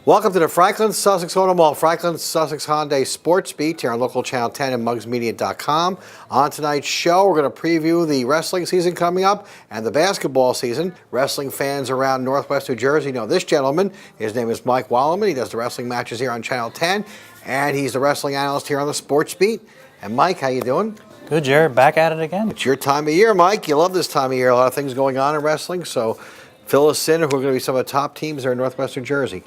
Welcome to the Franklin Sussex Auto Mall, Franklin Sussex Hyundai Sports Beat here on local channel 10 and mugsmedia.com. On tonight's show, we're going to preview the wrestling season coming up and the basketball season. Wrestling fans around Northwest New Jersey know this gentleman. His name is Mike Weilamann. He does the wrestling matches here on channel 10, and he's the wrestling analyst here on the Sports Beat. And Mike, how you doing? Good, Jared. Back at it again. It's your time of year, Mike. You love this time of year. A lot of things going on in wrestling, so fill us in. Who are going to be some of the top teams there in Northwest New Jersey?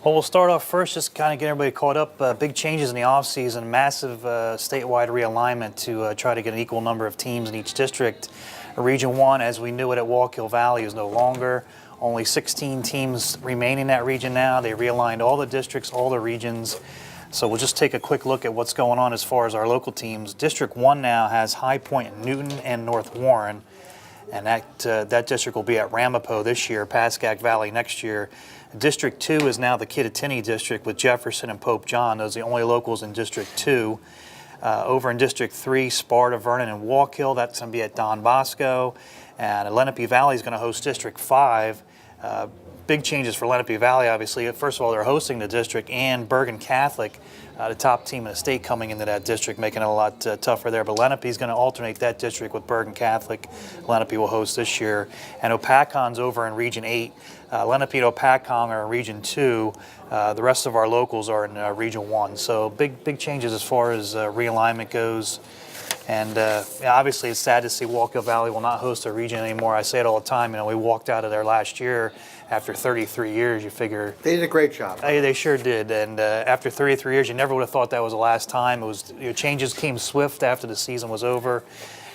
Well, we'll start off first, just kind of get everybody caught up. Big changes in the offseason, massive statewide realignment to try to get an equal number of teams in each district. Region 1, as we knew it at Wallkill Valley, is no longer. Only 16 teams remain in that region now. They realigned all the districts, all the regions. So we'll just take a quick look at what's going on as far as our local teams. District 1 now has High Point, Newton, and North Warren. And that district will be at Ramapo this year, Pascack Valley next year. District 2 is now the Kittatinny district with Jefferson and Pope John. Those are the only locals in District 2. Over in District 3, Sparta, Vernon, and Wallkill, that's going to be at Don Bosco. And Lenape Valley is going to host District 5. Big changes for Lenape Valley, obviously. First of all, they're hosting the district, and Bergen Catholic, the top team in the state, coming into that district, making it a lot tougher there. But Lenape is going to alternate that district with Bergen Catholic. Lenape will host this year. And Opacon's over in Region 8. Lenape and Opacon are in Region 2. The rest of our locals are in Region 1. So big changes as far as realignment goes. And obviously, it's sad to see Wallkill Valley will not host a region anymore. I say it all the time. You know, we walked out of there last year after 33 years. You figure They did a great job. They sure did. And after 33 years, you never would have thought that was the last time. It was changes came swift after the season was over,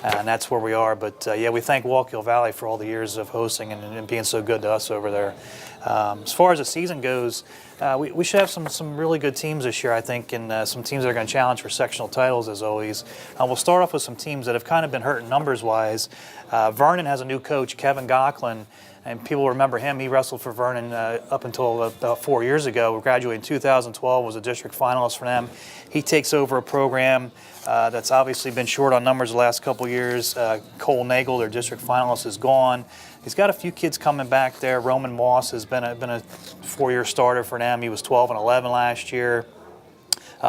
and that's where we are. But yeah, we thank Wallkill Valley for all the years of hosting and being so good to us over there. As far as the season goes, we should have some really good teams this year, I think, and some teams that are going to challenge for sectional titles, as always. We'll start off with some teams that have kind of been hurting numbers-wise. Vernon has a new coach, Kevin Gocklin, and people remember him. He wrestled for Vernon up until about 4 years ago. We graduated in 2012, was a district finalist for them. He takes over a program that's obviously been short on numbers the last couple years. Cole Nagel, their district finalist, is gone. He's got a few kids coming back there. Roman Moss has been a 4-year starter for them. He was 12 and 11 last year.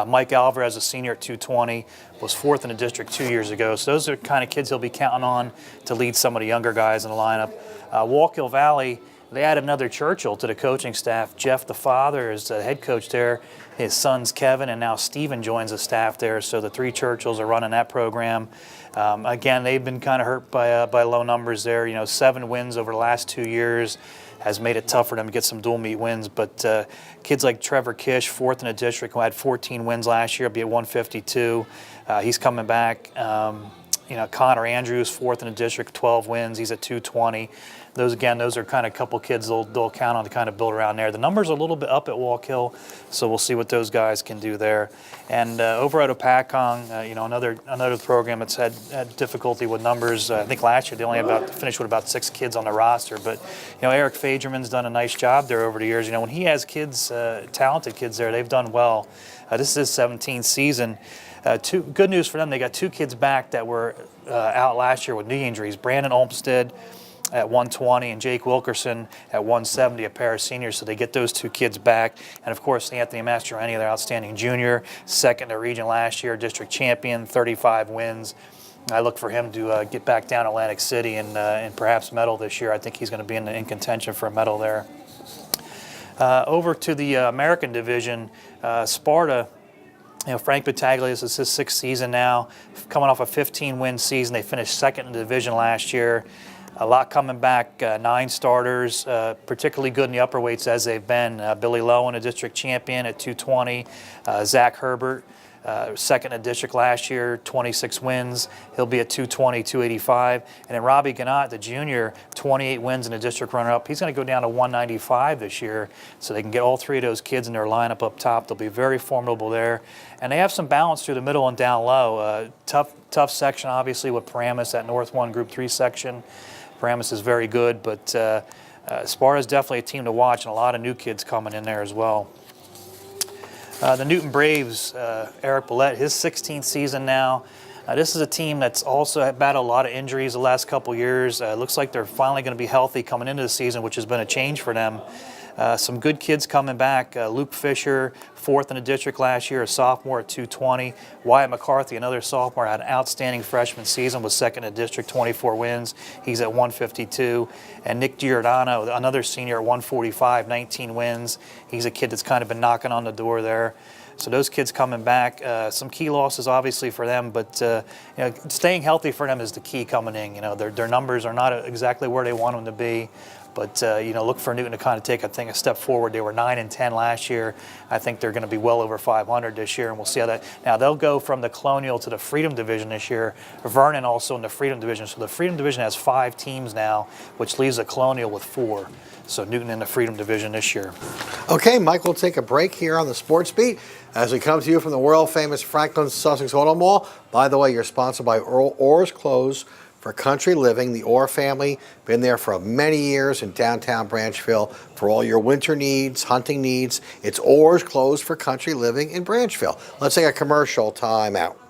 Mike Alvarez, a senior at 220, was 4th in the district 2 years ago. So those are the kind of kids he'll be counting on to lead some of the younger guys in the lineup. Wallkill Valley, they added another Churchill to the coaching staff. Jeff, the father, is the head coach there. His sons, Kevin, and now Steven joins the staff there. So the 3 Churchills are running that program. Again, they've been kind of hurt by low numbers there. You know, 7 wins over the last 2 years has made it tough for them to get some dual meet wins. But kids like Trevor Kish, 4th in the district, who had 14 wins last year, will be at 152. He's coming back. You know, Connor Andrews, 4th in the district, 12 wins. He's at 220. Those are kind of a couple kids they'll count on to kind of build around there. The numbers are a little bit up at Wallkill, so we'll see what those guys can do there. And over at Opacon, you know, another program that's had difficulty with numbers. I think last year they only finished with about 6 kids on the roster. But you know, Eric Fagerman's done a nice job there over the years. You know, when he has kids, talented kids there, they've done well. This is his 17th season. Good news for them, they got 2 kids back that were out last year with knee injuries. Brandon Olmstead at 120 and Jake Wilkerson at 170, a pair of seniors, so they get those 2 kids back. And of course, Anthony Mastroeni, their outstanding junior, 2nd in the region last year, district champion, 35 wins. I look for him to get back down Atlantic City and perhaps medal this year. I think he's going to be in contention for a medal there. Over to the American division, Sparta. You know, Frank Battaglia, this is his 6th season now, coming off a 15-win season. They finished 2nd in the division last year. A lot coming back, 9 starters, particularly good in the upper weights as they've been. Billy Lowen, a district champion at 220. Zach Herbert, 2nd in the district last year, 26 wins. He'll be at 220, 285. And then Robbie Gannat, the junior, 28 wins in the district runner-up. He's going to go down to 195 this year, so they can get all 3 of those kids in their lineup up top. They'll be very formidable there. And they have some balance through the middle and down low. Tough section, obviously, with Paramus, that North 1 Group 3 section. Paramus is very good, but Sparta is definitely a team to watch, and a lot of new kids coming in there as well. The Newton Braves, Eric Billette, his 16th season now. This is a team that's also battled a lot of injuries the last couple years. Looks like they're finally going to be healthy coming into the season, which has been a change for them. Some good kids coming back. Luke Fisher, fourth in the district last year, a sophomore at 220. Wyatt McCarthy, another sophomore, had an outstanding freshman season, was second in the district, 24 wins. He's at 152. And Nick Giordano, another senior at 145, 19 wins. He's a kid that's kind of been knocking on the door there. So those kids coming back, some key losses obviously for them, but staying healthy for them is the key coming in. Their numbers are not exactly where they want them to be, but look for Newton to kind of take, I think, a step forward. They were 9-10 last year. I think they're going to be well over 500 this year, and we'll see how that. Now they'll go from the Colonial to the Freedom Division this year. Vernon also in the Freedom Division. So the Freedom Division has 5 teams now, which leaves the Colonial with 4. So Newton in the Freedom Division this year. Okay, Mike, we'll take a break here on the Sports Beat as we come to you from the world-famous Franklin Sussex Auto Mall. By the way, you're sponsored by Orr's Clothes for Country Living. The Orr family, been there for many years in downtown Branchville for all your winter needs, hunting needs. It's Orr's Clothes for Country Living in Branchville. Let's take a commercial time out.